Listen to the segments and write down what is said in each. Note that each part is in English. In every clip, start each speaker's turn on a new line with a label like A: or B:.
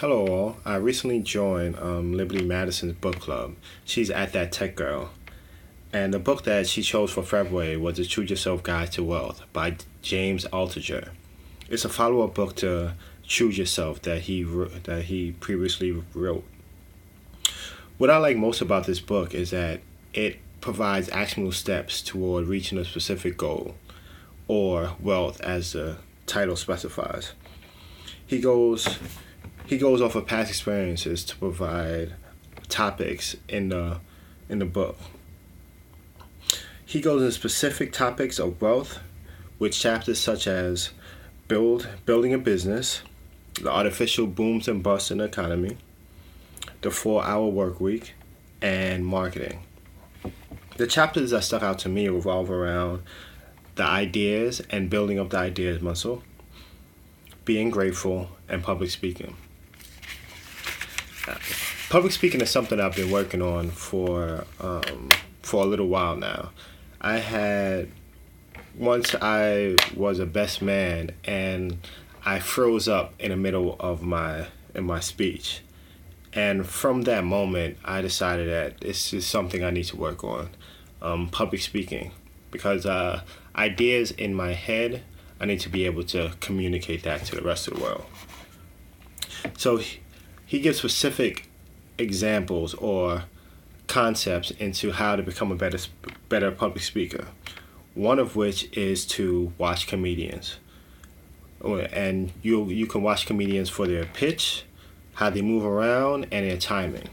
A: Hello all. I recently joined Liberty Madison's book club. She's at that tech girl. And the book that she chose for February was The Choose Yourself Guide to Wealth by James Altucher. It's a follow-up book to Choose Yourself that he previously wrote. What I like most about this book is that it provides actionable steps toward reaching a specific goal, or wealth as the title specifies. He goes off of past experiences to provide topics in the book. He goes into specific topics of wealth, with chapters such as building a business, the artificial booms and busts in the economy, the 4-hour work week, and marketing. The chapters that stuck out to me revolve around the ideas and building up the ideas muscle, being grateful, and public speaking. Public speaking is something I've been working on for a little while now. Once I was a best man and I froze up in the middle of my speech. And from that moment, I decided that this is something I need to work on, public speaking. Because ideas in my head, I need to be able to communicate that to the rest of the world. So he gives specific examples or concepts into how to become a better public speaker. One of which is to watch comedians. And you can watch comedians for their pitch, how they move around, and their timing.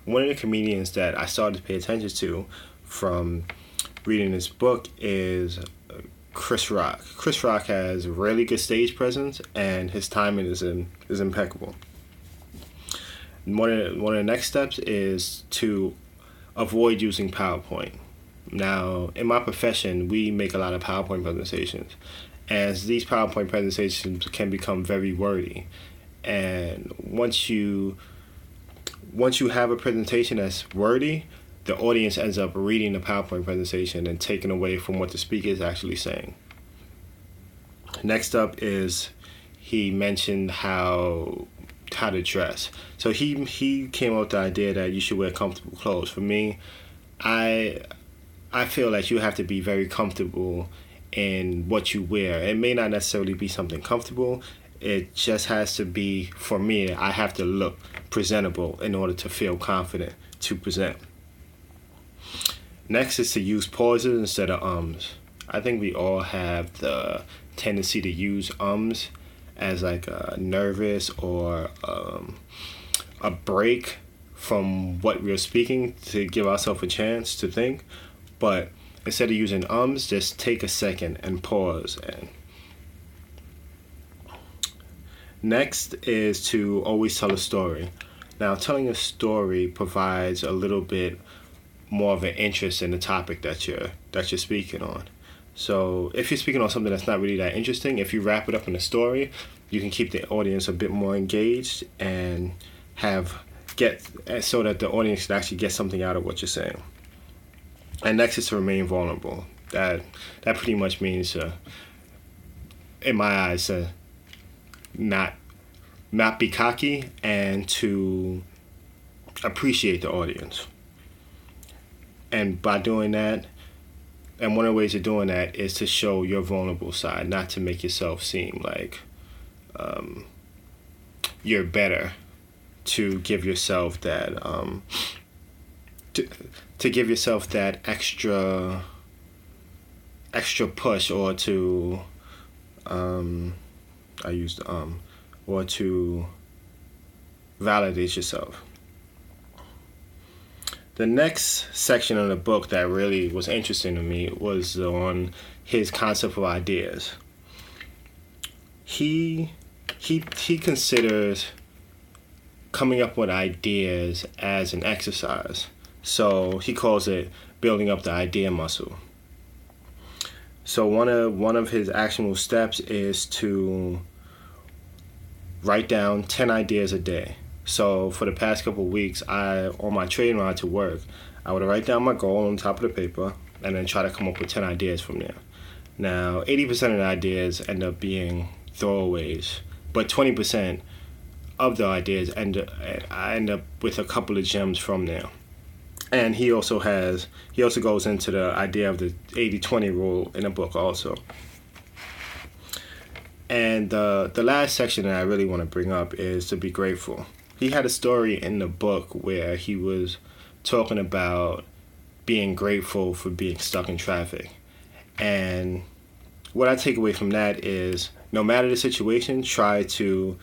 A: One of the comedians that I started to pay attention to from reading this book is Chris Rock. Chris Rock has really good stage presence, and his timing is impeccable. One of the next steps is to avoid using PowerPoint. Now, in my profession, we make a lot of PowerPoint presentations, as these PowerPoint presentations can become very wordy. And once you have a presentation that's wordy, the audience ends up reading the PowerPoint presentation and taking away from what the speaker is actually saying. Next up is he mentioned how to dress. So he came up with the idea that you should wear comfortable clothes. For me, I feel that you have to be very comfortable in what you wear. It may not necessarily be something comfortable. It just has to be, for me, I have to look presentable in order to feel confident to present. Next is to use pauses instead of ums. I think we all have the tendency to use ums as like a nervous or a break from what we're speaking to give ourselves a chance to think. But instead of using ums, just take a second and pause. And next is to always tell a story. Now, telling a story provides a little bit more of an interest in the topic that you're speaking on. So if you're speaking on something that's not really that interesting, if you wrap it up in a story, you can keep the audience a bit more engaged and so that the audience can actually get something out of what you're saying. And next is to remain vulnerable. That pretty much means, in my eyes, not be cocky and to appreciate the audience. And by doing that, and one of the ways of doing that is to show your vulnerable side, not to make yourself seem like you're better, to give yourself that to give yourself that extra push, or to or to validate yourself. The next section of the book that really was interesting to me was on his concept of ideas. He considers coming up with ideas as an exercise. So he calls it building up the idea muscle. So one of his actionable steps is to write down 10 ideas a day. So for the past couple of weeks, on my train ride to work, I would write down my goal on top of the paper and then try to come up with 10 ideas from there. Now, 80% of the ideas end up being throwaways, but 20% of the ideas, and I end up with a couple of gems from there. And he also goes into the idea of the 80-20 rule in the book also. And the last section that I really want to bring up is to be grateful. He had a story in the book where he was talking about being grateful for being stuck in traffic. And what I take away from that is, no matter the situation, try to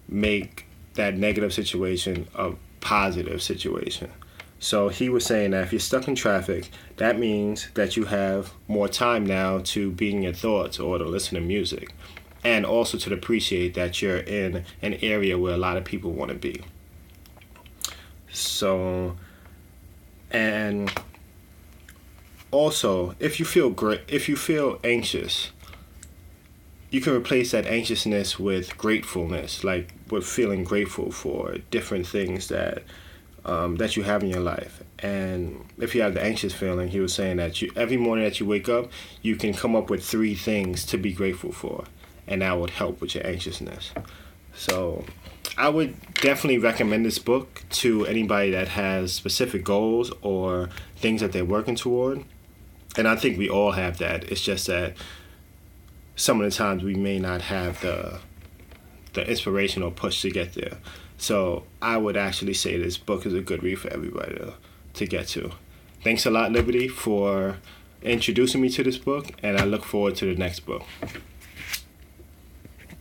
A: make that negative situation a positive situation. So he was saying that if you're stuck in traffic, that means that you have more time now to be in your thoughts or to listen to music, and also to appreciate that you're in an area where a lot of people want to be. So, and also, if you feel anxious, you can replace that anxiousness with gratefulness, like with feeling grateful for different things that you have in your life. And if you have the anxious feeling, he was saying that every morning that you wake up, you can come up with 3 things to be grateful for, and that would help with your anxiousness. So I would definitely recommend this book to anybody that has specific goals or things that they're working toward. And I think we all have that. It's just that some of the times we may not have the inspirational push to get there. So I would actually say this book is a good read for everybody to get to. Thanks a lot, Liberty, for introducing me to this book, and I look forward to the next book.